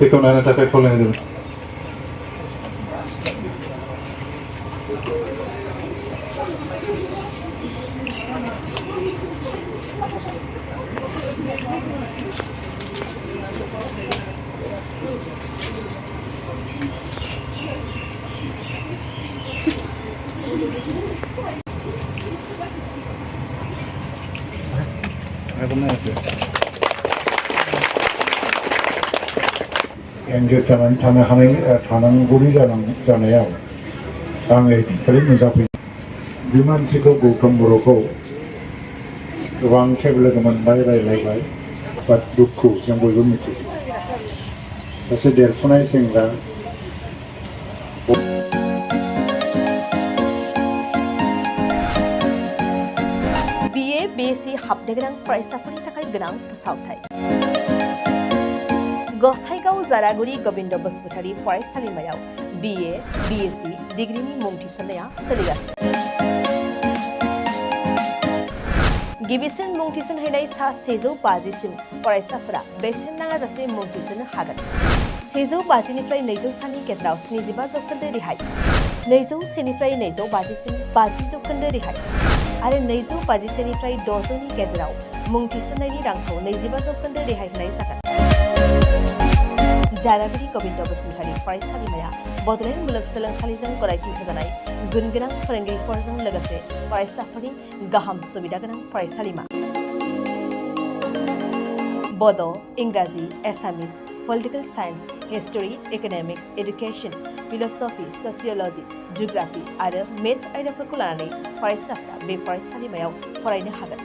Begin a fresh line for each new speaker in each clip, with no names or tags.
Ikaw na natapay po lang dito. Ako na ito. 연결사는 단항골이 자네요. 땅에 그림을 잡히 미만시고 고금부로고 왕 캐블레그만 바이바이 밭 두쿠 정보 이겁니다. 그래서 데르푸나이 생각
BA BSc 합대그랑 프라이사프니 타카이 그랑 사우타이 Gossaigaon जारागुरि Govind Basumatary फरायसालिमायाव BA BSc डिग्रीनि मुं थिसननाया सोलिगासिनो। गिबिसिन मुं थिसनहैनाय सा 150 सिम फरायसाफोरा बेसेन नाङाजासे मुं थिसननो हागोन। 150 निफ्राय 200 सानि गेजेराव 75 जौखोन्दो रेहाय, 201 निफ्राय 250 सिम 50 जौखोन्दो रेहाय आरो 250 निफ्राय 600 नि गेजेराव मुं थिसननायनि रांखौ 25 जौखोन्दो रेहाय होनाय जागोन। जारागुरि गोविंद बसुमतारी फरायसालिमाया बड'लेण्ड मुलुगसोलोंसालिजों गनायथि होजानाय गुनगोनां फोरोंगिरिफोरजों लोगोसे फरायसाफोरनि गाहाम सुबिदा गोनां फरायसालिमा। बड', इंराजि, Assamese, political science, history, economics, education, philosophy, sociology, geography आरो मेथ्स आयदाफोरखौ लानानै फरायसाफोरा बे फरायसालिमायाव फरायनो हागोन।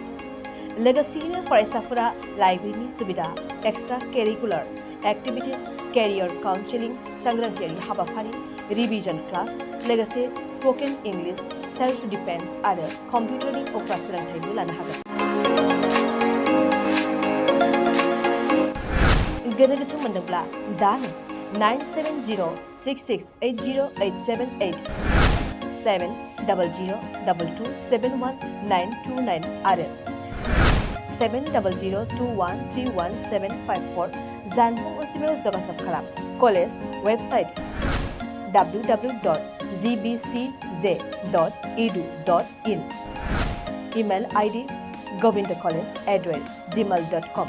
लोगोसेयैनो फरायसाफोरा लाइब्रेरिनि सुबिदा, extra curricular activities, career counselling, सांग्रांथियारि हाबाफारि, रिविजन क्लास, लोगोसे स्पोकन इंग्लिश, सेल्फ डिफेन्स आरो कम्पिउटारनि उफ्रा सोलोंथायबो लानो हागोन। गोनो गोथो मोनदोंब्ला दानो 97066808878 70022719129 आरो 7002131754 जानबुं अनजिमायाव जगाजग खालाम। College website www.gbcj.edu.in email ID govindacollege@gmail.com